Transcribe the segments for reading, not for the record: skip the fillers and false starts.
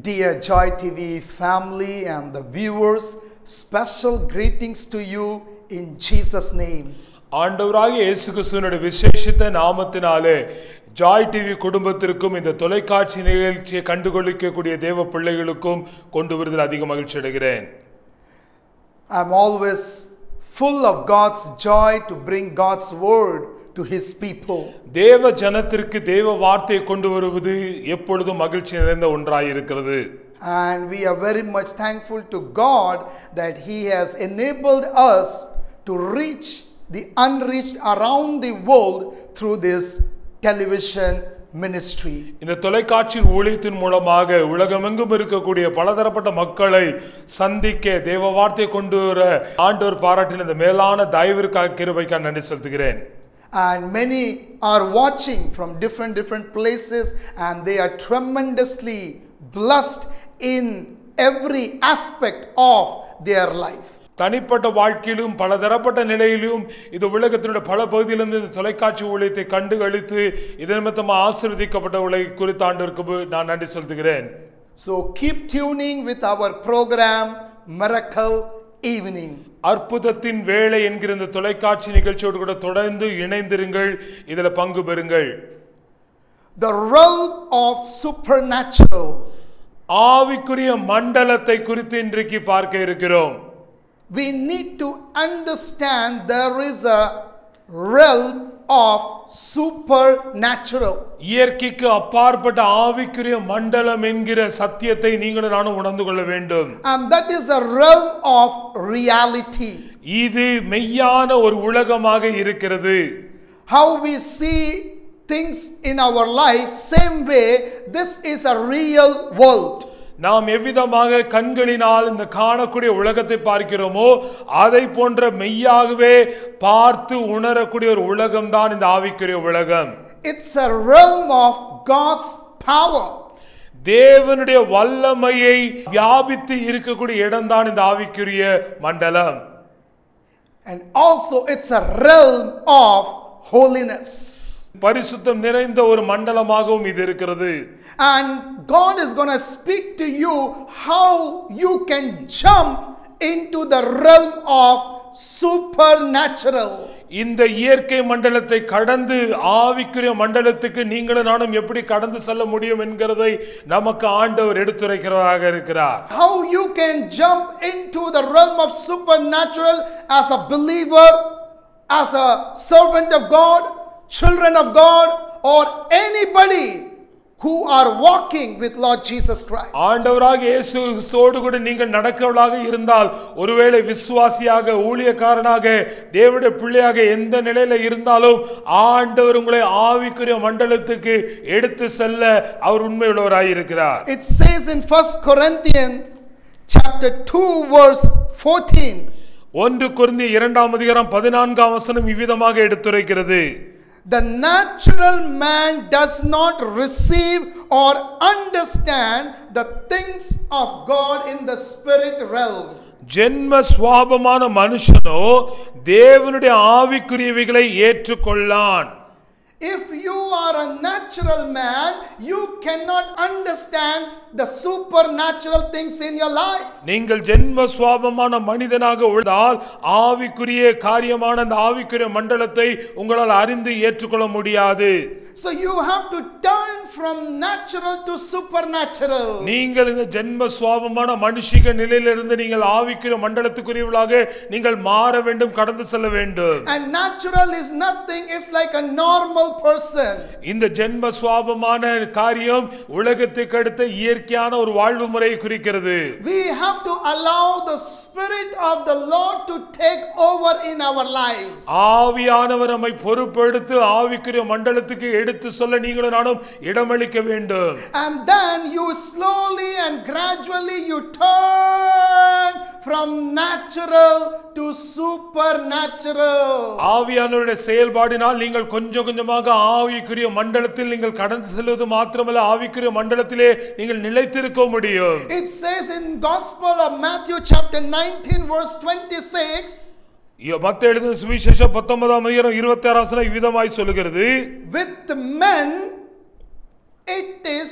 Dear Joy TV family and the viewers, special greetings to you in Jesus' name. ஆண்டவராகிய இயேசு கிறிஸ்துவினுடைய விசேஷித்த நாமத்தினாலே ஜாய் டிவி குடும்பத்திற்கும் இந்த தொலைக்காட்சி நிகழ்ச்சியை கண்டுகொள்ளிக்கக்கூடிய தேவ பிள்ளைகளுக்கும் கொண்டு வருவதில் அதிக மகிழ்ச்சி அடைகிறேன். I'm always full of God's joy to bring God's word to his people. தேவ ஜனத்திற்கு தேவ வார்த்தையை கொண்டு வருவது எப்பொழுதும் மகிழ்ச்சி நிறைந்த ஒன்றாய் இருக்கிறது. And we are very much thankful to God that he has enabled us to reach the unreached around the world through this television ministry. இந்த தொலைக்காட்சி ஊழியத்தின் மூலமாக உலகமெங்கும் இருக்கக்கூடிய பலதரப்பட்ட மக்களை சந்திக்க தேவ வார்த்தையை கொண்டு வர ஆண்டவர் பாராட்டின இந்த மேலான தயவிற்காக கிருபைக்காக நன்றி செலுத்துகிறேன். And many are watching from different places and they are tremendously blessed in every aspect of their life. தனிப்பட்ட வாழ்க்கையிலும் பலதரப்பட்ட நிலையிலும் இது உலகத்தினுடைய பல பகுதியிலிருந்து இந்த தொலைக்காட்சி ஊழியத்தை கண்டுகளித்து இதன் நிமித்தமாக ஆசீர்வதிக்கப்பட்டவர்களை குறித்து ஆண்டவருக்கு நான் நன்றி செலுத்துகிறேன். So keep tuning with our program Miracle Evening. அற்புதத்தின் வேளை என்கிற இந்த தொலைக்காட்சி நிகழ்ச்சியோடு கூட தொடர்ந்து இணைந்திருங்கள், இதில் பங்கு பெறுங்கள். The realm of supernatural. ஆவிக்குரிய மண்டலத்தை குறித்து இன்றைக்கு பார்க்க இருக்கிறோம். We need to understand there is a realm of supernatural. இயற்கைக்கு அப்பாற்பட்ட ஆவிக்குரிய மண்டலம் என்கிற சத்தியத்தை நீங்களும் நானும் உணர்ந்து கொள்ள வேண்டும். And that is a realm of reality. இது மெய்யான ஒரு உலகமாக இருக்கிறது. How we see things in our life, same way this is a real world. நாம் எவ்விதமாக கண்களினால் இந்த காணக்கூடிய உலகத்தை பார்க்கிறோமோ அதை போன்ற மெய்யாகவே பார்த்து உணரக்கூடிய ஒரு உலகம் தான் இந்த ஆவிக்குரிய உலகம். It's a realm of God's power. தேவனுடைய வல்லமையை வியாபித்து இருக்கக்கூடிய இடம்தான் இந்த ஆவிக்குரிய மண்டலம். And also it's a realm of holiness. பரிசுத்தம் நிறைந்த ஒரு மண்டலமாகவும் இது இருக்கிறது. And God is going to speak to you how you can jump into the realm of supernatural. இந்த இயற்கை மண்டலத்தை கடந்து ஆவிக்குரிய மண்டலத்துக்கு நீங்களும் நானும் எப்படி கடந்து செல்ல முடியும் என்கிறதை நமக்கு ஆண்டவர் எடுத்துரைக்கிறவராக இருக்கிறார். How you can jump into the realm of supernatural as a believer, as a servant of God, children of God, or anybody who are walking with Lord Jesus Christ. ஆண்டவராக இயேசுவோடு கூட நீங்கள் நடக்கிறவர்களாக இருந்தால், ஒருவேளை விசுவாசியாக ஊழியக்காரனாக தேவனுடைய பிள்ளையாக எந்த நிலையில இருந்தாலும் ஆண்டவர் உங்களை ஆவிக்குரிய மண்டலத்துக்கு எடுத்து செல்ல அவர் உண்மையுள்ளவராய் இருக்கிறார். It says in 1 Corinthians chapter 2 verse 14. 1 கொரிந்தியர் 2ஆம் அதிகாரம் 14ஆம் வசனம் இவ்விதமாக எடுத்துரைக்கிறது. The natural man does not receive or understand the things of God in the spirit realm. ஜென்ம சுவாபமான மனுஷனோ தேவனுடைய ஆவிக்குரியவைகளை ஏற்றுக்கொள்ளான். If you are a natural man, you cannot understand the supernatural things in your life. நீங்கள் ஜென்ம சுவாபமான மனிதனாக உள்ளதால் ஆவிக்குரிய காரியமான அந்த ஆவிக்குரிய மண்டலத்தை உங்களால் அறிந்து ஏற்றுக்கொள்ள முடியாது. So you have to turn from natural to supernatural. நீங்கள் இந்த ஜென்ம சுவாபமான மனுஷிக நிலையிலிருந்து நீங்கள் ஆவிக்குரிய மண்டலத்துக்குரியவர்களாக நீங்கள் மாற வேண்டும், கடந்து செல்ல வேண்டும். And natural is nothing, it's like a normal person. இந்த ஜென்ம சுவாபமான காரியம் உலகத்துக்கு அடுத்த இயற்கையான ஒரு வாழ்வு முறையை குறிக்கிறது. We have to allow the spirit of the Lord to take over in our lives. ஆவியானவர் நம்மை பொறுப்பெடுத்து ஆவிக்குரிய மண்டலத்துக்கு எடுத்து சொல்ல நீங்களும் நானும் இடமளிக்க வேண்டும். And then you slowly and gradually you turn from natural to supernatural. ஆவியானவருடைய செயல்பாடினால் நீங்கள் கொஞ்சம் கொஞ்சமாக ஆவிக்குரிய மண்டலத்தில் நீங்கள் கடந்து செல்வது மாத்திரமல்ல, ஆவிக்குரிய மண்டலத்திலே நீங்கள் நிலைத்திருக்க முடியும். It says in Gospel of Matthew chapter 19 verse 26. மத்தேயு எழுதின சுவிசேஷம் 19ஆம் அதிகாரம் 26ஆம் வசனம் இவ்விதமாய் சொல்லுகிறது. With men it is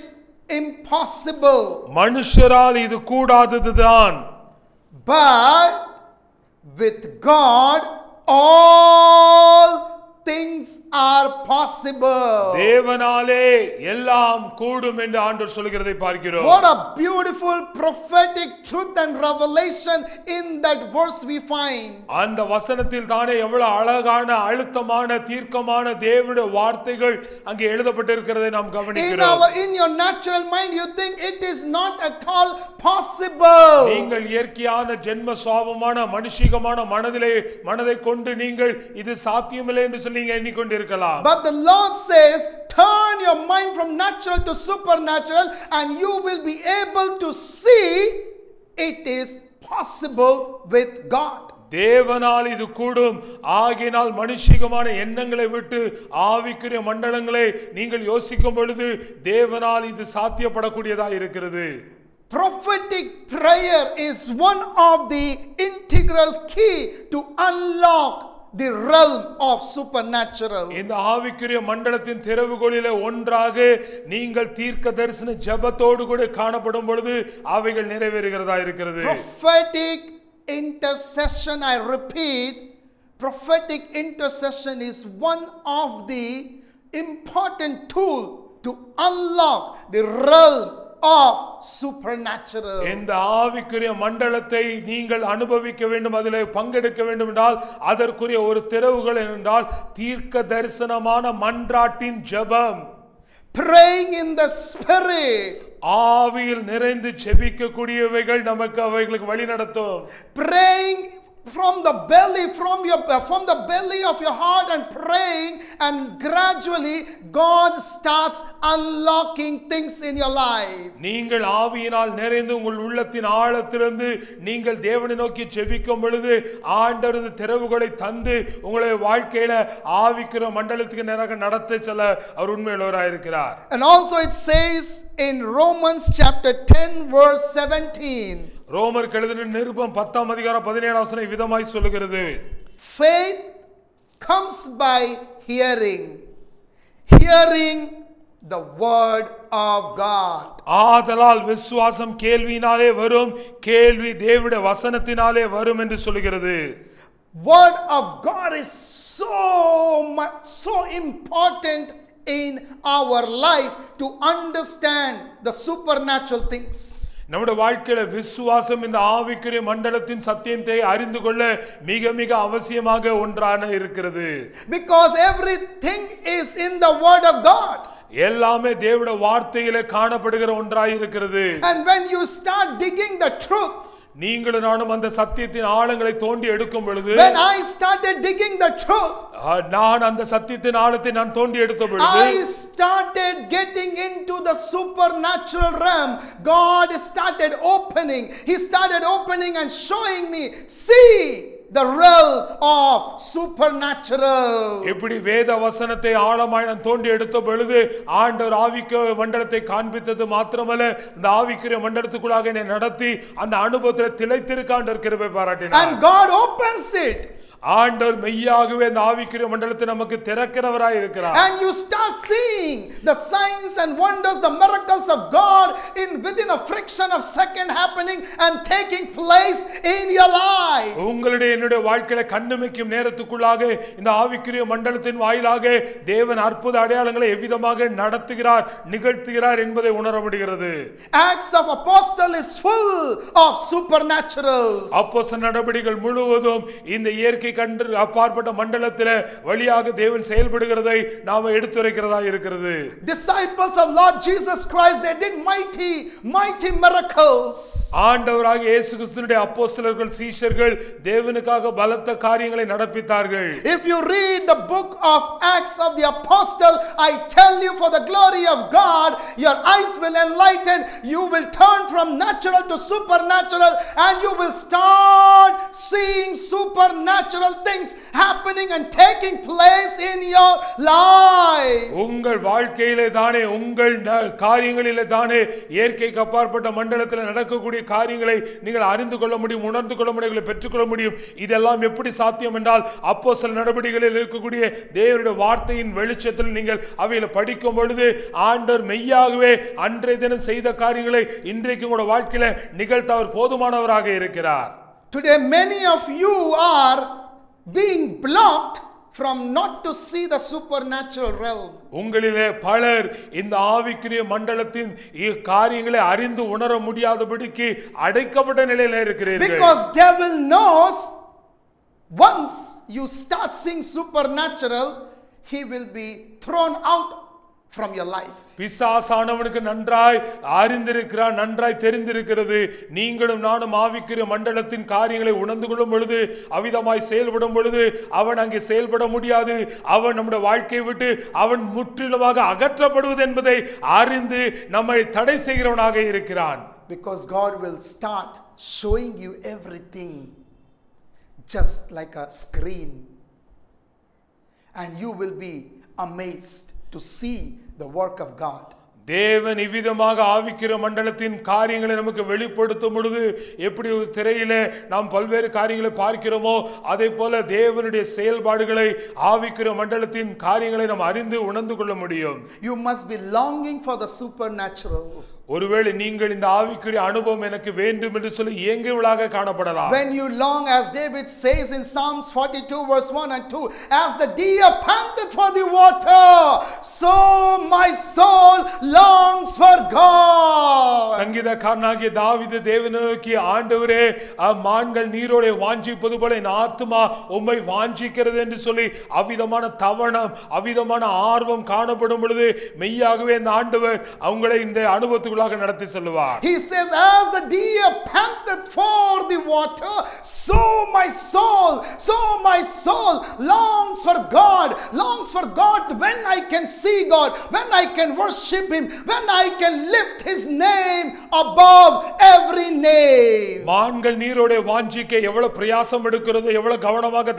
impossible. மனுஷரால் இது கூடாததுதான். But with God, all things are possible. தேவனாலே எல்லாம் கூடும் என்று ஆண்டவர் சொல்கிறதை பார்க்கிறோம். What a beautiful prophetic truth and revelation in that verse we find. அந்த வசனத்தில் தானே எவ்வளவு அழகான அழுத்தமான தீர்க்கமான தேவனுடைய வார்த்தைகள் அங்கே எழுதப்பட்டிருக்கிறதை நாம் கவனிக்கிறோம். In your natural mind you think it is not at all possible. நீங்கள் இயற்கையான ஜென்ம சுபாவமான மனுஷிகமான மனதை கொண்டு நீங்கள் இது சாத்தியமில்லை என்று நீங்க எண்ணிக்கொண்டிருக்கலாம். But the Lord says, turn your mind from natural to supernatural and you will be able to see it is possible with God. தேவனால் இது கூடும். ஆகினால் மனுஷிகமான எண்ணங்களை விட்டு ஆவிக்குரிய மண்டலங்களை நீங்கள் யோசிக்கும் பொழுது தேவனால் இது சாத்தியப்படக்கூடியதா இருக்கிறது. Prophetic prayer is one of the integral key to unlock the realm of supernatural. இந்த ஆவிக்குரிய மண்டலத்தின் திறவுகோலிலே ஒன்றாக நீங்கள் தீர்க்க தரிசன ஜெபத்தோடு கூட காணப்படும் பொழுது அவைகள் நிறைவேறுகிறதா இருக்கிறது. Prophetic intercession, I repeat, prophetic intercession is one of the important tool to unlock the realm of supernatural. இந்த ஆவிக்குரிய மண்டலத்தை நீங்கள் அனுபவிக்க வேண்டும், அதிலே பங்கெடுக்க வேண்டும் என்றால் அதற்குரிய ஒரு திறவுகள் என்றால் தீர்க்க தரிசனமான மன்றாட்டின் ஜெபம். Praying in the spirit. ஆவியில் நிறைந்து ஜெபிக்கக்கூடியவைகள் நமக்கு அவைகளுக்கு வழி நடத்தும். Praying from the belly of your heart and praying, and gradually God starts unlocking things in your life. நீங்கள் ஆவியினால் நிறைந்து உங்கள் உள்ளத்தின் ஆழத்திலிருந்து நீங்கள் தேவனை நோக்கி ஜெபிக்கும் பொழுது ஆண்டவர் இந்த திறவுகளை தந்து உங்களை வாழ்க்கையில ஆவிக்குரிய மண்டலத்துக்கு நேராக நடத்த செல்ல அவர் உண்மையுள்ளவராய் இருக்கிறார். And also it says in Romans chapter 10 verse 17. ரோமர் எழுதின நிருபம் 10ஆம் அதிகாரம் 17ஆம் வசனம் விதமாய் சொல்லுகிறது. Faith comes by hearing, hearing the word of God. ஆதலால் விசுவாசம் கேள்வியினாலே வரும், கேள்வி தேவனுடைய வசனத்தினாலே வரும் என்று சொல்லுகிறது. Word of God is so important in our life to understand the supernatural things. நம்முடைய வாழ்க்கையில விசுவாசம் இந்த ஆவிக்குரிய மண்டலத்தின் சத்தியத்தை அறிந்து கொள்ள மிக மிக அவசியமாக ஒன்றான இருக்கிறது. Because everything is in the word of God. எல்லாமே தேவனுடைய வார்த்தையிலே காணப்படுகிற ஒன்றாய் இருக்கிறது. And when you start digging the truth, நீங்களும் நானும் அந்த சத்தியத்தின் ஆழங்களை தோண்டி எடுக்கும் பொழுது, when I started digging the truth, நான் அந்த சத்தியத்தின் ஆழத்தை நான் தோண்டி எடுத்த பொழுது, I started getting into the supernatural realm. God started opening and showing me, see the realm of supernatural. இப்படி வேத வசனத்தை ஆழமாய் நான் தோண்டி எடுத்த பொழுது ஆண்டவர் ஆவிக்குரிய மண்டலத்தை காண்பித்தது மாத்திரமல்ல, இந்த ஆவிக்குரிய மண்டலத்துக்குள்ளாக என்னை நடத்தி அந்த அனுபவத்தில் திளைத்திருக்க ஆண்டவர் கிருபை பாராட்டினார். And God opens it. ஆண்டவர் மெய்யாகவே இந்த ஆவிக்குரிய மண்டலத்தை நமக்கு திறக்கிறவராய் இருக்கிறார். And you start seeing the signs and wonders, the miracles of God within a friction of second happening and taking place in your life. உங்களுடைய என்னுடைய வாழ்க்கையில கண்ணுமைக்கும் நேரத்துக்குள்ளாக இந்த ஆவிக்குரிய மண்டலத்தின் வாயிலாக தேவன் அற்புத அடையாளங்களை எவ்விதமாக நடத்துகிறார், நிகழ்த்துகிறார் என்பதை உணர முடிகிறது. Acts of Apostle is full of supernaturals. அப்போஸ்தலர் நடபடிகள் முழுவதும் இந்த இயற்கை கண்டு அப்பாற்பட்ட மண்டலத்திலே வழியாக தேவன் செயல்படுகிறதை நாம எடுத்துரைக்கிறதா இருக்கிறது. Disciples of Lord Jesus Christ, they did mighty miracles. ஆண்டவராகிய இயேசு கிறிஸ்துவினுடைய அப்போஸ்தலர்கள் சீஷர்கள் தேவனுக்காக பலத்த காரியங்களை நடப்பித்தார்கள். If you read the book of Acts of the Apostle, I tell you, for the glory of God, your eyes will enlighten, you will turn from natural to supernatural, and you will start seeing supernatural supernatural things happening and taking place in your life. உங்கள் வாழ்க்கையிலே தானே, உங்கள் காரியங்களிலே தானே இயற்கைக்கு அப்பாற்பட்ட மண்டலத்தில் நடக்கக்கூடிய காரியங்களை நீங்கள் அறிந்து கொள்ள முடியும், உணர்ந்து கொள்ள முடியும், பெற்றுக்கொள்ள முடியும். இதெல்லாம் எப்படி சாத்தியம் என்றால் அப்போஸ்தலர் நடபடிகளில் இருக்கக்கூடிய தேவனுடைய வார்த்தையின் வெளிச்சத்தில் நீங்கள் அவைகளை படிக்கும் பொழுது ஆண்டவர் மெய்யாகவே அன்றைய தினம் செய்த காரியங்களை இன்றைக்கு உங்களுடைய வாழ்க்கையில நிகழ்த்த அவர் போதுமானவராக இருக்கிறார். Today many of you are being blocked from not to see the supernatural realm. உங்களிலே பலர் இந்த ஆவிக்குரிய மண்டலத்தின் காரியங்களை அறிந்து உணர முடியாதபடிக்கு அடைக்கப்பட்ட நிலையில இருக்கிறீர்கள். Because devil knows once you start seeing supernatural, he will be thrown out from your life. பிசாசானவனுக்கு நன்றாய் அறிந்திருக்கிறான், நன்றாய் தெரிந்திருக்கிறது. நீங்களும் நானும் ஆவிக்குரிய மண்டலத்தின் காரியங்களை உணர்ந்து கொள்ளும் பொழுது, அவிதமாய் செயல்படும் பொழுது அவன் அங்கே செயல்பட முடியாது. அவன் நம்முடைய வாழ்க்கையை விட்டு அவன் முற்றிலுமாக அகற்றப்படுவது என்பதை அறிந்து நம்மை தடை செய்கிறவனாக இருக்கிறான். Because God will start showing you everything just like a screen, and you will be amazed to see the work of God. தேவன் இவ்விதமாக ஆவிக்குரிய மண்டலத்தின் காரியங்களை நமக்கு வெளிப்படுத்தும் பொழுது எப்படி ஒரு திரையிலே நாம் பல்வேறு காரியங்களை பார்க்கிறோமோ அதே போல தேவனுடைய செயல்பாடுகளை ஆவிக்குரிய மண்டலத்தின் காரியங்களை நாம் அறிந்து உணர்ந்து கொள்ள முடியும். You must be longing for the supernatural. ஒருவேளை நீங்கள் இந்த ஆவிக்குரிய அனுபவம் எனக்கு வேண்டும் என்று சொல்லி ஏங்குவளாக காணப்படலாம். When you long, as David says in Psalms 42 verse 1 and 2, as the deer panteth for the water, so my soul longs for God. சங்கீதக்காரனாகிய தாவீது தேவனை நோக்கி, ஆண்டவரே மான்கள் நீரோடே வாஞ்சிப்பது போல என் ஆத்துமா உம்மை வாஞ்சிக்கிறது என்று சொல்லி அவ்விதமான தவணம், அவ்விதமான ஆர்வம் காணப்படும் பொழுது மெய்யாகவே இந்த ஆண்டவர் அவங்களை இந்த அனுபவத்துக்கு நடத்தி செல்வார். He says, as the deer panteth for the water, so my soul longs for God, longs for God. When I can see God, when I can worship him, when I can lift his name above every name. மான்கள் நீரோட வாஞ்சிக்க எவ்வளவு பிரயாசம் எடுக்கிறதோ, எவ்வளவு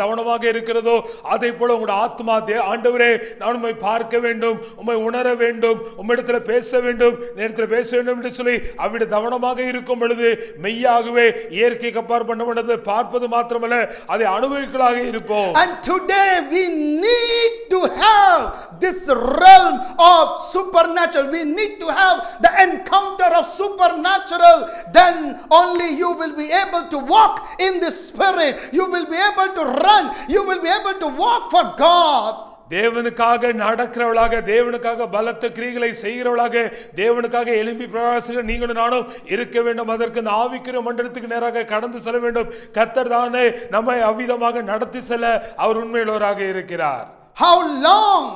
கவனமாக இருக்கிறதோ, அதே போல உங்களுடைய ஆத்மா ஆண்டவரே நான் உம்மை பார்க்க வேண்டும், உம்மை உணர வேண்டும், உம்மிடத்தில் பேச வேண்டும், நேரத்தில் பேச வேண்டும் என்று சொல்லி அவிட கவனமாக இருக்கும் பொழுது மெய்யாகவே இயற்கைக்கு அப்பாற்பட்டதை பார்ப்பது மாத்திரமல்ல அதை அனுபவிக்கலாக இருப்போம். And today we need to have this realm of supernatural. We need to have the encounter of supernatural. Then only you will be able to walk in the spirit. You will be able to run. You will be able to walk for God. தேவனுக்காக நடக்கிறவளாக, தேவனுக்காக பலத்த கிரியைகளை செய்கிறவளாக, தேவனுக்காக எழும்பி பிரயாசிக்கிற நீங்களும் நானும் இருக்க வேண்டும். அதற்கு இந்த ஆவிக்குரிய மண்டலத்துக்கு நேராக கடந்து செல்ல வேண்டும். கர்த்தர் தானே நம்மை அவ்விதமாக நடத்தி செல்ல அவர் உண்மையுள்ளவராக இருக்கிறார். How long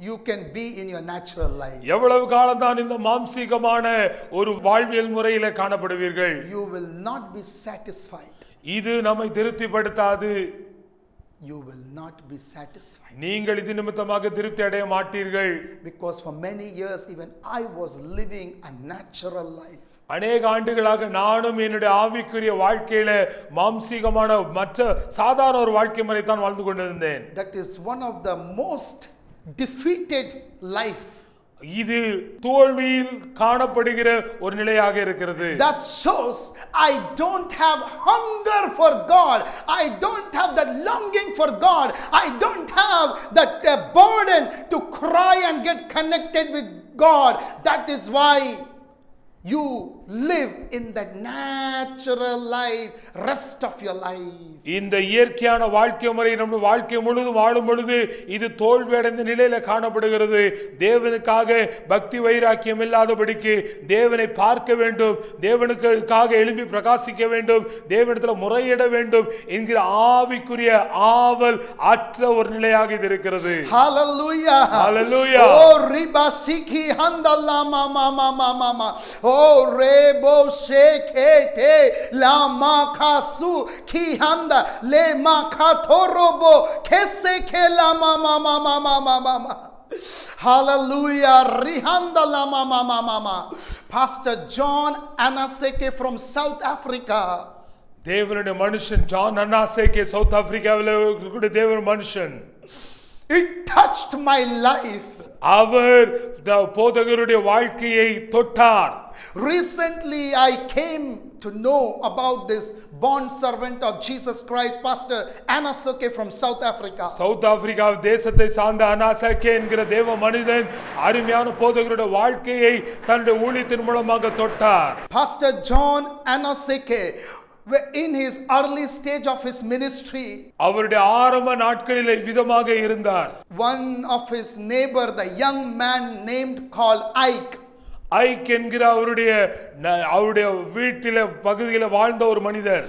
you can be in your natural life? எவ்வளவு காலம் தான் இந்த மாம்சீகமான ஒரு வாழ்வியல் முறையில காணப்படுவீர்கள்? You will not be satisfied. இது நம்மை திருப்திப்படுத்தாது. You will not be satisfied. நீங்கள் இது நிமித்தமாக திருப்தி அடைய மாட்டீர்கள். Because for many years even I was living a natural life. அநேக ஆண்டுகளாக நானும் என்னுடைய ஆவிக்குரிய வாழ்க்கையில மாம்சீகமான மற்ற சாதாரண ஒரு வாழ்க்கை முறை தான் வாழ்ந்து கொண்டிருந்தேன். That is one of the most defeated life. இது தோல்வியில் காணப்படுகிற ஒரு நிலையாக இருக்கிறது. That shows I don't have hunger for God. I don't have that longing for God. I don't have that burden to cry and get connected with God. That is why you live in that natural life rest of your life. இந்த இயற்கையான வாழ்க்கை முறை நம்ம வாழ்க்கை முழுதும் வாழும் பொழுது இது தோல்வி அடைந்த நிலையில காணப்படுகிறது. தேவனுக்காக பக்தி வைராக்கியம் இல்லாதபடிக்கு தேவனை பார்க்க வேண்டும், தேவனுக்காக எழும்பி பிரகாசிக்க வேண்டும், தேவனிடத்தில் முறையிட வேண்டும் என்கிற ஆவிக்குரிய ஆவல் அற்ற ஒரு நிலையாக இது இருக்கிறது. Hallelujah. Hallelujah. Oh ribasiki handalla mama mama mama. Oh rebo shekete lama kasu ki handa le makatorobo kese kela mama mama mama mama. Hallelujah. Rihanda lama mama mama. Pastor John Anaseke from South Africa. தேவனுடைய மனுஷன் John அனாசேகே south ஆப்பிரிக்காவில் இருக்கக்கூடிய தேவனுடைய மனுஷன். It touched my life. அவர் போதகருடைய வாழ்க்கையை தொட்டார். Recently I came to know about this bond servant of Jesus Christ, Pastor Anasoke from South Africa. South Africa தேசத்தை சார்ந்த அனாசேகே என்கிற தேவ மனிதன் அருமையான போதகருடைய வாழ்க்கையை தன்னுடைய ஊழியத்தின் மூலமாக தொட்டார். Pastor John Anaseke, in his early stage of his ministry, அவருடைய ஆரம்ப நாட்களிலே விதமாக இருந்தார். one of his neighbor, the young man named called Ike, ஐக் என்கிற அவருடைய வீட்டில பகுதியில வாழ்ந்த ஒரு மனிதர்.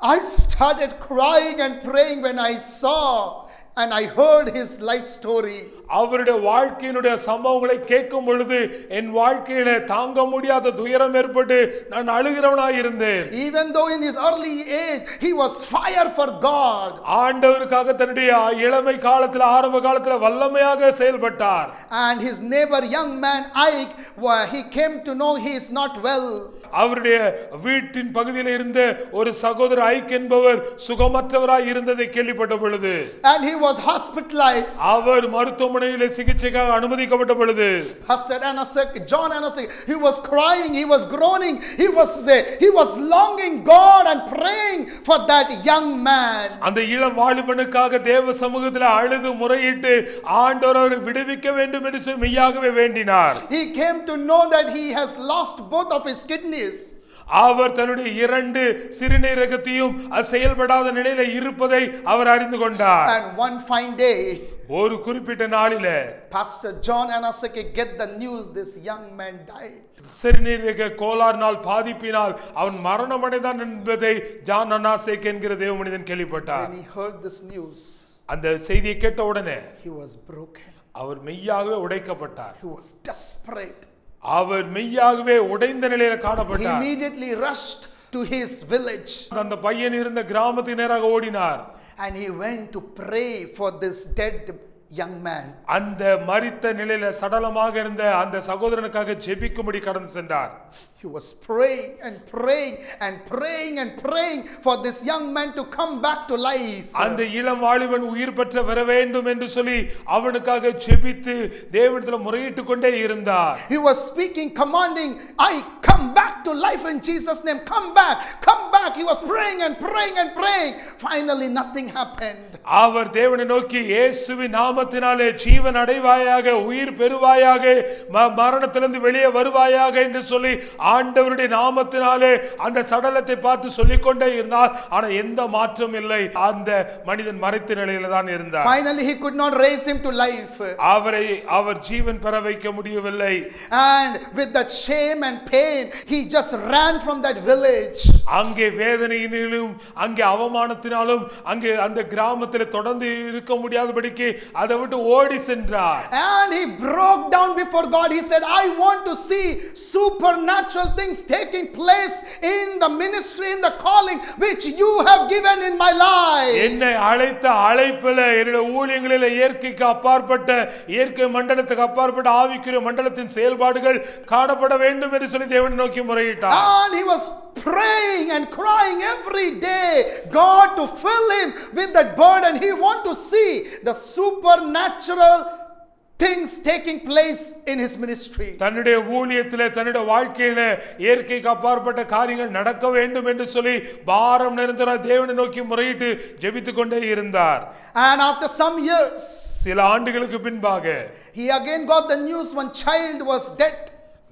I started crying and praying when I saw and I heard his life story. அவருடைய வாழ்க்கையினுடைய சம்பவங்களை கேட்கும் பொழுது என் வாழ்க்கையில தாங்க முடியாத துயரம் ஏற்பட்டு நான் அழுகிறவனாய் இருந்தேன். Even though in his early age he was fire for God, ஆண்டவருக்காக தன்னுடைய இளமை காலத்தில் ஆரம்ப காலத்தில் வல்லமையாக செயல்பட்டார். and his neighbor young man Ike, he came to know he is not well. அவருடைய வீட்டின் பகுதியில் இருந்த ஒரு சகோதரர் ஐக் என்பவர் சுகமற்றவராய் இருந்ததை கேள்விப்பட்ட பொழுது, and he was hospitalized, அவர் மருத்துவமனையில் சிகிச்சைக்காக அனுமதிக்கப்பட்ட பொழுது, Pastor Anasek, John Anasek, he was crying, he was groaning, he was longing God and praying for that young man. அந்த இளம் வாலிபனுக்காக தேவ சமூகத்தில் அழுது முறையிட்டு ஆண்டவர் அவரை விடுவிக்க வேண்டும் என்று சொல்லி மெய்யாகவே வேண்டினார். He came to know that he has lost both of his kidneys. அவர் தன்னுடைய 2 சிறுநீரகத்தையும் செயல்படாத நிலையில இருப்பதை அவர் அறிந்து கொண்டார். And one fine day, ஒரு குறிப்பிட்ட நாளிலே Pastor John Anaseke get the news this young man died. சிறுநீரக கோளாறினால் பாதிப்பினால் அவன் மரணமடைந்தான் என்பதை ஜான் அனாசேக் என்கிற தேவ மனிதன் கேள்விப்பட்டார். When he heard this news, அந்த செய்தியை கேட்ட உடனே he was broken. அவர் மெய்யாகவே உடைக்கப்பட்டார். He was desperate. அவர் மெய்யாகவே உடைந்த நிலையில He காணப்பட்டார். immediately rushed to his village, அந்த பையன் இருந்த கிராமத்துக்கு நேராக ஓடினார். and he went to pray for this dead young man. அந்த மரித்த நிலையில சடலமாக இருந்த அந்த சகோதரனுக்காக ஜெபிக்கும்படி கடந்து சென்றார். He was praying and praying and praying and praying for this young man to come back to life. அந்த இளம் வாலிபன் உயிர் பெற்ற வர வேண்டும் என்று சொல்லி அவனுக்காக ஜெபித்து தேவனிடத்தில் முறையிட்டுக் கொண்டே இருந்தார். He was speaking, commanding, I come back to life in Jesus' name. Come back, come back. He was praying and praying and praying. Finally, nothing happened. அவர் தேவனை நோக்கி இயேசுவின் நாமத்தினாலே ஜீவன் அடைவாயாக, உயிர் பெறுவாயாக, மரணத்திலிருந்து வெளியே வருவாயாக என்று சொல்லி ஆண்டவருடைய நாமத்தினாலே அந்த சடலத்தை பார்த்து சொல்லிக்கொண்டே இருந்தார். ஆனா எந்த மாற்றம் இல்லை. அந்த மனிதன் மரித்த நிலையில தான் இருந்தார். Finally he could not raise him to life. அவர் ஜீவன் பெற வைக்க முடியவில்லை. And with that shame and pain he just ran from that village. அங்கே வேதனையினாலும் அங்கே அவமானத்தினாலும் அங்கே அந்த கிராமத்தில் தொடர்ந்து இருக்க முடியாதபடிக்கு அதை விட்டு ஓடி சென்றார். And he broke down before God. He said, I want to see supernatural things taking place in the ministry, in the calling which you have given in my life. என்னை அழைத்த அழைப்பில் என்னுடைய ஊழியங்களில் இயற்கைக்கு அப்பாற்பட்ட இயற்கை மண்டலத்துக்கு அப்பாற்பட்ட ஆவிக்குரிய மண்டலத்தின் செயல்பாடுகள் காணப்பட வேண்டும் என்று சொல்லி தேவனை நோக்கி முறையிட்டார். And he was praying and crying every day God to fill him with that burden. He want to see the supernatural things taking place in his ministry. தன்னுடைய ஊழியத்திலே தன்னுடைய வாழ்க்கையிலே இயற்கைக்கு அப்பாற்பட்ட காரியங்கள் நடக்க வேண்டும் என்று சொல்லி பாரம் நிறைந்த தேவனை நோக்கி முறையிட்டு ஜெபித்துக் கொண்டே இருந்தார். And after some years, சில ஆண்டுகளுக்கு பின்பாக he again got the news one child was dead.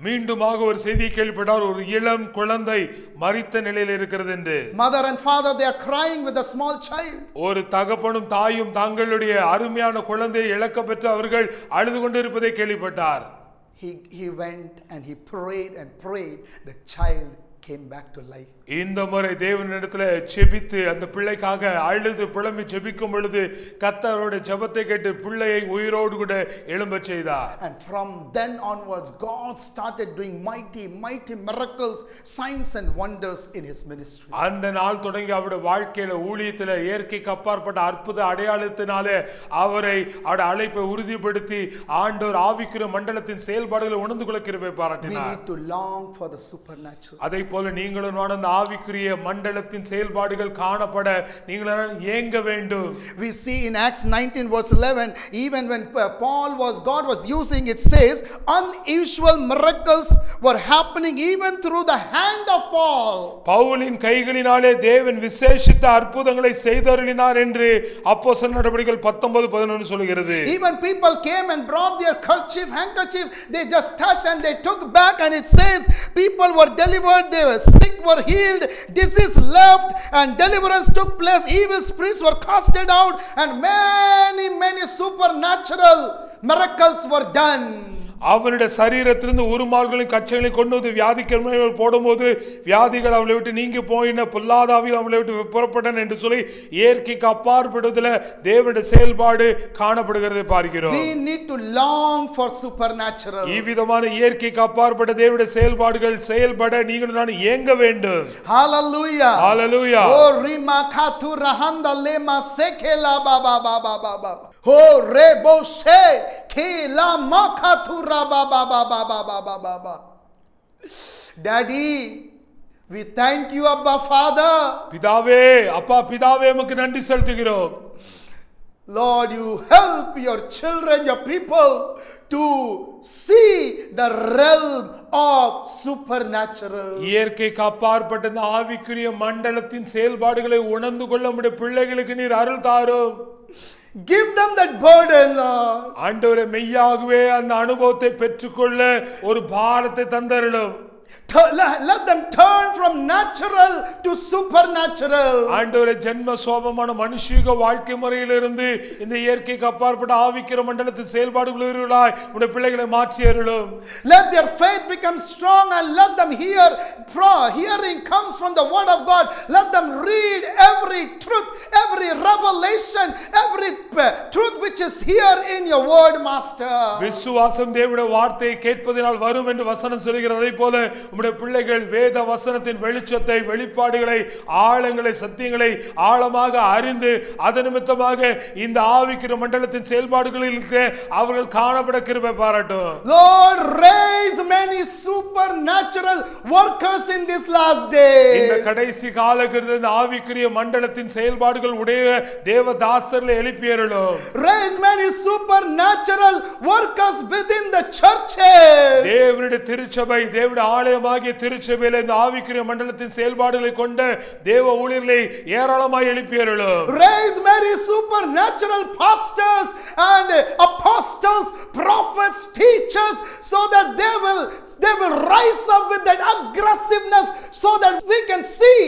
மீண்டுமாக ஒரு செய்தி கேள்விப்பட்டார். ஒரு இளம் குழந்தை மரித்த நிலையில் இருக்கிறது என்று. Mother and father, they are crying with a small child. ஒரு தகப்பனும் தாயும் தங்களுடைய அருமையான குழந்தையை இழக்க பெற்று அவர்கள் அழுது கொண்டிருப்பதை கேள்விப்பட்டார். He went and he prayed and prayed. The child came back to life. இந்த முறை தேவனிடத்தில் ஜெபித்து அந்த பிள்ளைக்காக அழுது புலம்பி ஜெபிக்கும் பொழுது கர்த்தருடைய ஜெபத்தை கேட்டு பிள்ளையை உயிரோடு கூட எழும்பச் செய்தார். And from then onwards God started doing mighty miracles, signs and wonders in his ministry. அந்த நாள் தொடங்கி அவருடைய வாழ்க்கையில ஊழியத்தில் இயற்கைக்கு அப்பாற்பட்ட அற்புத அடையாளத்தினாலே அவரை அவருடைய அழைப்பை உறுதிப்படுத்தி ஆண்டவர் ஆவிக்குரிய மண்டலத்தின் செயல்பாடுகளை உணர்ந்து கொள்ள கிருபை We பாராட்டினார். need to long for the supernatural. அதை போல நீங்களும் ஆவிக்குரிய மண்டலத்தின் செயல்பாடுகள் காணப்பட நீங்கள் ஏங்க வேண்டும். We see in Acts 19 verse 11, even when God was using, it says unusual miracles were happening even through the hand of Paul. பவுலின் கைகளினாலே தேவன் விசேஷித்த அற்புதங்களை செய்தருளினார் என்று அப்போஸ்தலர் நடபடிகள் 19:11 சொல்கிறது. Even people came and brought their handkerchief, they just touched and they took back, and it says people were delivered, they were sick were healed, disease left, and deliverance took place, evil spirits were casted out, and many supernatural miracles were done. அவனுடைய சரீரத்திலிருந்து உருமால்களின் கச்சைகளை கொண்டு வந்து வியாதிக்கிறவர்கள் போடும்போது வியாதிகள் அவளை விட்டு நீங்கி போயின, பொல்லாதாவிகள் அவளை விட்டு புறப்பட்டன என்று சொல்லி இயற்கைக்கு அப்பாற்படுவதில் தேவனுடைய செயல்பாடு காணப்படுகிறதை பார்க்கிறோம். We need to long for supernatural. இவ்விதமான இயற்கைக்கு அப்பாற்பட்ட தேவனுடைய செயல்பாடுகள் செயல்பட நீங்கள் நான் ஏங்க வேண்டும். Hallelujah. Hallelujah. Oh rima khatu rahanda lema sekela baba baba baba. Oh rebo she kela makhatu baba baba baba baba. Daddy, we thank you Abba Father. பிதாவே, அப்பா பிதாவே உமக்கு நன்றி செலுத்துகிறோம். Lord, you help your children, your people to see the realm of supernatural. இயற்கைக்கு அப்பாற்பட்ட இந்த ஆவிக்குரிய மண்டலத்தின் செயல்பாடுகளை உணர்ந்து கொள்ள நம்முடைய பிள்ளைகளுக்கு நீர் அருள் தாரும். Give them that burden, Lord. ஆண்டவரே, மெய்யாகவே அந்த அனுபவத்தை பெற்றுக்கொள்ள ஒரு பாரத்தை தந்தருளும். Let them turn from natural to supernatural. ஆண்டவரே, ஜென்ம சோபமான மனுஷீக வாழ்க்கை முறையிலிருந்து இந்த இயற்கைக்கு அப்பாற்பட்ட ஆவிக்கிற மண்டலத்தின் செயல்பாடுகளாய் உடைய பிள்ளைகளை மாற்றி அருளும். Let their faith become strong and let them hear. Hearing comes from the word of God. Let them read every truth, every revelation, every truth which is here in your word, Master. விசுவாசம் தேவனுடைய வார்த்தையை கேட்பதினால் வரும் என்று வசனம் சொல்கிறதை போல உம்முடைய பிள்ளைகள் வேத வசனத்தின் வெளிச்சத்தை, வெளிப்பாடுகளை, ஆழங்களை, சத்தியங்களை ஆழமாக அறிந்து அதன் நிமித்தமாக இந்த ஆவிக்கிற மண்டலத்தின் செயல்பாடுகளில் அவர்கள் காணப்பட கிருபை பாராட்டும். Lord, raise many supernatural workers in this last day. இந்த கடைசி காலகட்டத்தில் இந்த ஆவிக்குரிய மண்டலத்தின் செயல்பாடுகள் உடைய தேவதாசர்களை எழுப்பியருளும். Raise many supernatural workers within the churches. தேவனுடைய திருச்சபை, தேவனுடைய ஆலயமாகிய திருச்சபையிலே இந்த ஆவிக்குரிய மண்டலத்தின் செயல்பாடுகளை கொண்ட தேவ ஊழியர்களை ஏராளமாய் எழுப்பியருளும். Raise many supernatural pastors and apostles, prophets, teachers, so that they will rise up with that aggressiveness, so that we can see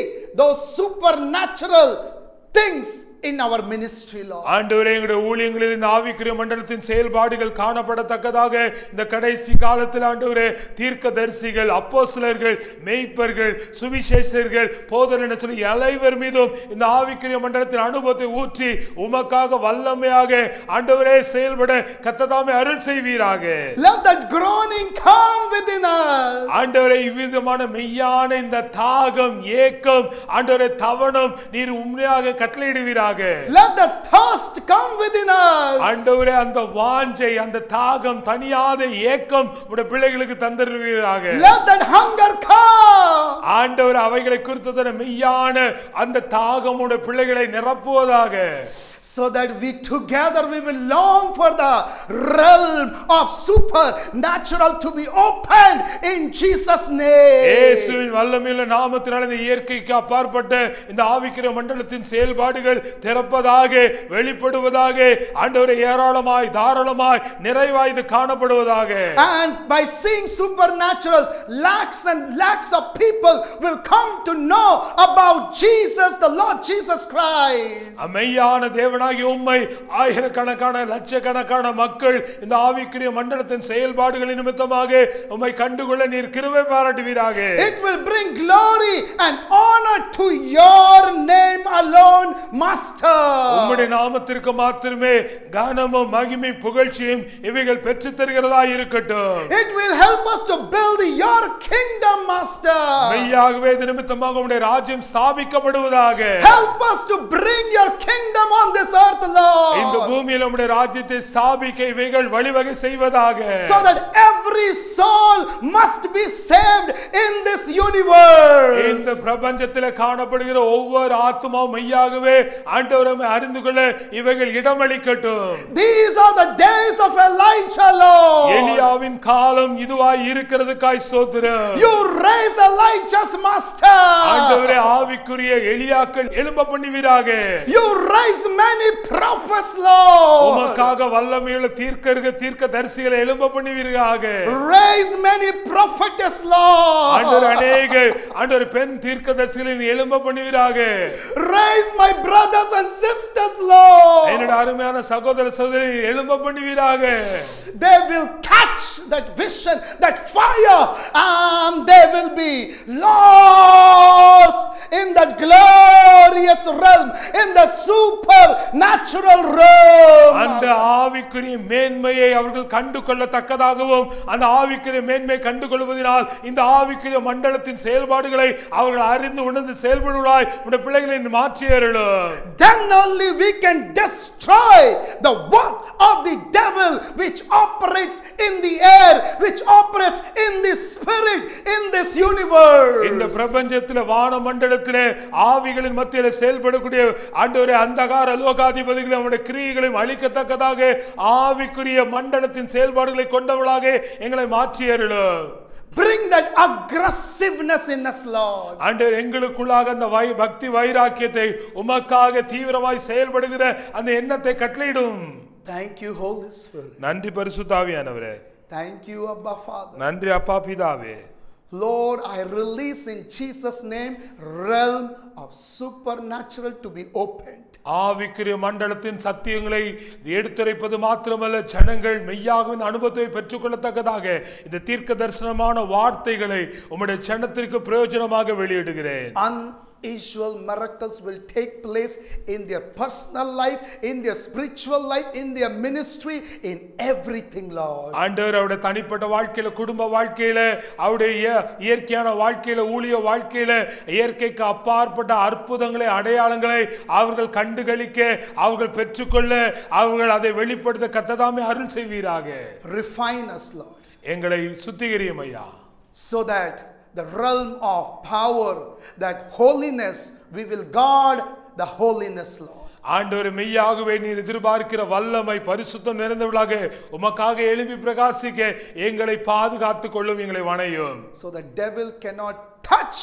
those supernatural things in our ministry, Lord. ஆண்டவரே, எங்களுடைய ஊழியங்களில் இந்த ஆவிக்குரிய மண்டலத்தின் செயல்பாடுகள் காணப்படத்தக்கதாக இந்த கடைசி காலத்தில் ஆண்டவரே தீர்க்கதரிசிகள், அப்போஸ்தலர்கள், மேய்ப்பர்கள், சுவிசேஷகர்கள், போதகர்கள் என சொல்லி அனைவர் மீதும் இந்த ஆவிக்குரிய மண்டலத்தின் அனுபவத்தை ஊற்றி உமக்காக வல்லமையாக ஆண்டவரே செயல்பட கர்த்ததாமே அருள் செய்வீராக. Let that groaning come within us. ஆண்டவரே, இவ்விதமான மெய்யான இந்த தாகம், ஏக்கம், ஆண்டவரே தவணம் நீர் உண்மையாக கட்டளையிடுவீராக. Let the thirst come within us. ஆண்டவரே, அந்த வாஞ்சை, அந்த தாகம், தனியாத ஏக்கம் உடைய பிள்ளைகளுக்கு தந்தருவீராக. Let that hunger come. ஆண்டவரே, அவைகளை குறித்ததான மெய்யான அந்த தாகம் உடைய பிள்ளைகளை நிரப்புவதாக. So that we together we will long for the realm of supernatural to be opened in Jesus' name. இயேசுவின் வல்லமையுள்ள நாமத்தினால் இந்த இயற்கைக்கு அப்பாற்பட்ட இந்த ஆவிக்குரிய மண்டலத்தின் செயல்பாடுகள் திறப்பதாக, வெளிப்படுவதாக, ஆண்டவரே ஏராளமாய், தாராளமாய், நிறைவாய் இது காணப்படுவதாக. And by seeing supernaturals, lakhs and lakhs of people will come to know about Jesus, the Lord Jesus Christ. மெய்யான தேவனாகிய உம்மை ஆயிரக்கணக்கான லட்சக்கணக்கான மக்கள் இந்த ஆவிக்குரிய மண்டலத்தின் செயல்பாடுகளின் நிமித்தமாக உம்மை கண்டுகொள்ள நீர் கிருபை பாராட்டுவீராக. It will bring glory and honor to your name alone, Master. உம்முடைய நாமத்திற்கு மாத்திரமே கனமும் மகிமையும் புகழ்ச்சியும் இவைகள் பெற்று தருகிறதா இருக்கட்டும். It will help us to build your kingdom, Master. மெய்யாகவே இது நிமித்தமாக உம்முடைய ராஜ்யம் ஸ்தாபிக்கப்படுவதாக. Help us to bring your kingdom on this earth, Lord. இந்த பூமியில் உம்முடைய ராஜ்யத்தை ஸ்தாபிக்க இவைகள் வழிவகை செய்வதாக. So that every every soul must be saved in this universe. இந்த பிரபஞ்சத்திலே காணப்படுகிற ஒவ்வொரு ஆத்துமாவும் மெய்யாகவே ஆண்டவரை அறிந்து கொள்ள இவைகள் இடமளிக்கட்டும். These are the days of Elijah, Lord. எலியாவின் காலம் இதுவாய் இருக்கிறதுக்காய் ஸ்தோத்திரம். You raise Elijah's master. ஆண்டவரே ஆவிக்குரிய எலியாக்கள் எழும்ப பண்ணுவீராக. You raise many prophets, Lord. உமக்காக வல்லமையுள்ள தீர்க்கதரிசிகளை எழும்ப பண்ணுவீராக. Raise many prophets, Lord. ஆண்டவரே பெண் தீர்க்கதரிசிகளை எழும்ப பண்ணுவீராக. Raise my brothers and sisters, Lord. என்னுடைய அருமையான சகோதர சகோதரிகளை எழும்ப பண்ணுவீராக. They will catch that vision, that fire, and they will be lost in that glorious realm, in the supernatural realm. அந்த ஆவிக்குரிய மேன்மையை அவர்கள் கண்டு கொள்ளத்தக்கதாகவும் அந்த ஆவிக்குரிய மேன்மையை கண்டு கொள்வதனால் இந்த ஆவிக்குரிய மண்டலத்தின் செயல்பாடுகளை அவர்கள் அறிந்து உணர்ந்து செயல்படுவாய் உடைய பிள்ளைகளை மாற்றி அருளும். Then only we can destroy the work of the devil which operates in the air, which operates in the spirit, in this universe. இந்த பிரபஞ்சத்திலே வான மண்டலத்திலே ஆவிகளின் மத்தியிலே செயல்படக்கூடிய ஆண்டவரே அந்தகார லோகாதிபதிகளை அவருடைய கிரியைகளையும் அழிக்கத்தக்கதாக ஆவிக்குரிய மண்டலத்தின் செயல்பாடுகளை கொண்டவர்களாக எங்களை மாற்றி அருளும். Bring that aggressiveness in us, Lord. ஆண்டவரே எங்களுக்குள்ளாக அந்த பக்தி வைராக்கியத்தை உமக்காக தீவிரமாய் செயல்படுகிற அந்த எண்ணத்தை கட்டளையிடும். Thank you, Holy Spirit. நன்றி பரிசுத்த ஆவியானவரே. Thank you, Abba Father. நன்றி அப்பா பிதாவே. Lord, I release in Jesus' name realm of supernatural to be opened. ஆவிக்குரிய மண்டலத்தின் சத்தியங்களை எடுத்துரைப்பது மாத்திரமல்ல, ஜனங்கள் மெய்யாக இந்த அனுபவத்தை பெற்றுக்கொள்ளத்தக்கதாக இந்த தீர்க்க தரிசனமான வார்த்தைகளை உம்முடைய ஜனத்திற்கு பிரயோஜனமாக வெளியிடுகிறேன். Unusual miracles will take place in their personal life, in their spiritual life, in their ministry, in everything, Lord. ஆண்டவர் அவருடைய தனிப்பட்ட வாழ்க்கையில, குடும்ப வாழ்க்கையில, அவருடைய இயற்கையான வாழ்க்கையில, ஊழிய வாழ்க்கையில இயற்கைக்கு அப்பாற்பட்ட அற்புதங்களை அடையாளங்களை அவர்கள் கண்டுகளிக்க, அவர்கள் பெற்றுக்கொள்ள, அவர்கள் அதை வெளிப்படுத்த கர்த்ததாமே அருள் செய்வீராக. Refine us, Lord. எங்களை சுத்திகரியும் ஐயா. So that the realm of power, that holiness, we will guard the holiness, Lord. ஆண்டவரே மெய்யாகவே நீர் எதிர்பார்க்கிற வல்லமை பரிசுத்தம் நிறைந்தவளாக உமக்காக எழும்பி பிரகாசிக்க எங்களை பாதுகாத்துக் கொள்ளும், எங்களை வணையும். So the devil cannot touch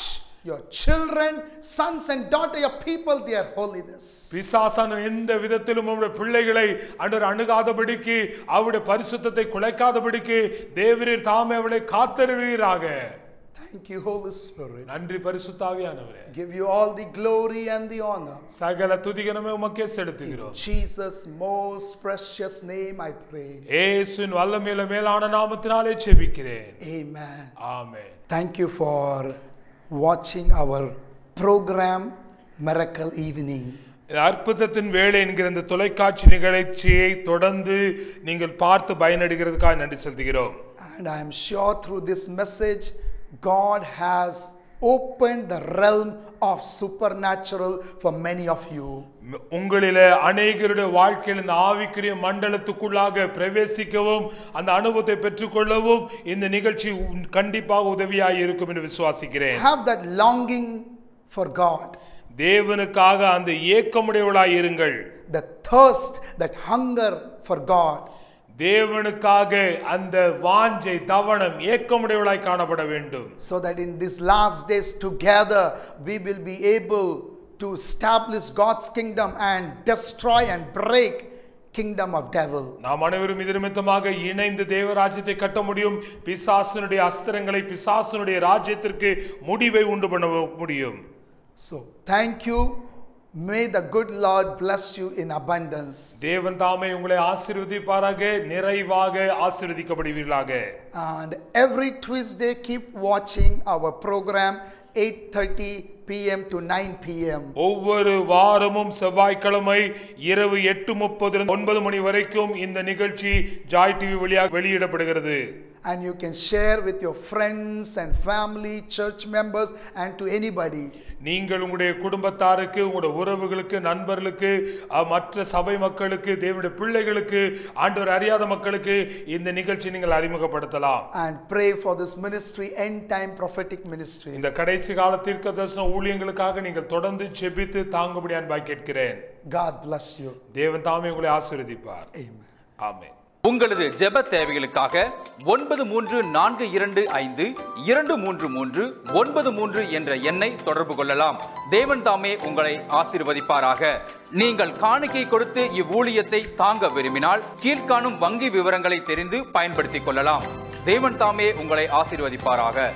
your children, sons and daughters, your people, their holiness. பிசாசான எந்த விதத்திலும் உம்முடைய பிள்ளைகளை ஆண்டவர் அணுகாதபடிக்கு, அவருடைய பரிசுத்தத்தை குலைக்காதபடிக்கு தேவரீர் தாமே அவளை காத்தருள்வீராக. Thank you, Holy Spirit. நன்றி பரிசுத்த ஆவியானவரே. Give you all the glory and the honor. சகல துதிகனமே உமக்கே செலுத்துகிறோம். In Jesus' most precious name I pray. இயேசுவின் வல்லமையுள்ள மேலான நாமத்தினாலே ஜெபிக்கிறேன். Amen. Amen. Thank you for watching our program Miracle Evening. அற்புதத்தின் வேளை என்கிற இந்த தொலைக்காட்சி நிகழ்ச்சியை தொடர்ந்து நீங்கள் பார்த்து பயனடைகிறதுக்காக நன்றி செலுத்துகிறோம். And I am sure through this message God has opened the realm of supernatural for many of you. உங்களிலே அநேகருடைய வாழ்க்கையில் இந்த ஆவிக்குரிய மண்டலத்துக்குள்ளாக பிரவேசிக்கவும் அந்த அனுபவத்தை பெற்றுக்கொள்ளவும் இந்த நிகழ்ச்சி கண்டிப்பாக உதவியாக இருக்கும் என்று விசுவாசிக்கிறேன். Have that longing for God. தேவனுக்காக அந்த ஏக்கமுடையவளாய் இருங்கள். The thirst, that hunger for God. தேவனுக்காக அந்த வாஞ்சை, தவணம், ஏக்கமுடையவளாய் காணப்பட வேண்டும். So that in these last days together we will be able to establish God's kingdom and destroy and break kingdom of devil. நாம் அனைவரும் இது நிமித்தமாக இணைந்து தேவராஜ்யத்தை கட்ட முடியும். பிசாசுனுடைய அஸ்திரங்களை, பிசாசுனுடைய ராஜ்யத்திற்கு முடிவை உண்டு பண்ண முடியும். So thank you. May the good Lord bless you in abundance. தேவன் தாமே உங்களை ஆசீர்வதிப்பாராக, நிறைவாக ஆசீர்வதிக்கப்படுவீர்களாக. And every Tuesday keep watching our program 8:30 p.m. to 9 p.m. ஒவ்வொரு வாரமும் செவ்வாய்க்கிழமை இரவு 8:30 9 மணி வரைக்கும் இந்த நிகழ்ச்சி ஜாய் டிவி வழியாக வெளியிடப்படுகிறது. And you can share with your friends and family, church members and to anybody. நீங்கள் உங்களுடைய குடும்பத்தாருக்கு, உங்களுடைய உறவுகளுக்கு, நண்பர்களுக்கு, மற்ற சபை மக்களுக்கு, தேவனுடைய பிள்ளைகளுக்கு, ஆண்டவர் அறியாத மக்களுக்கு இந்த நிகழ்ச்சி நீங்கள் அறிமுகப்படுத்தலாம். And pray for this ministry, end time prophetic ministry. இந்த கடைசி கால தீர்க்கதரிசன ஊழியங்களுக்காக நீங்கள் தொடர்ந்து ஜெபித்து தாங்கும்படி அன்பாய் கேட்கிறேன். God bless you. தேவன் தாமே உங்களை ஆசீர்வதிப்பார். Amen. ஆமென். உங்களது ஜெப தேவைகளுக்காக 9345233233 என்ற எண்ணை தொடர்பு கொள்ளலாம். தேவன் தாமே உங்களை ஆசீர்வதிப்பாராக. நீங்கள் காணிக்கை கொடுத்து இவ்வூழியத்தை தாங்க விரும்பினால் கீழ்காணும் வங்கி விவரங்களை தெரிந்து பயன்படுத்திக் கொள்ளலாம். தேவன் தாமே உங்களை ஆசீர்வதிப்பாராக.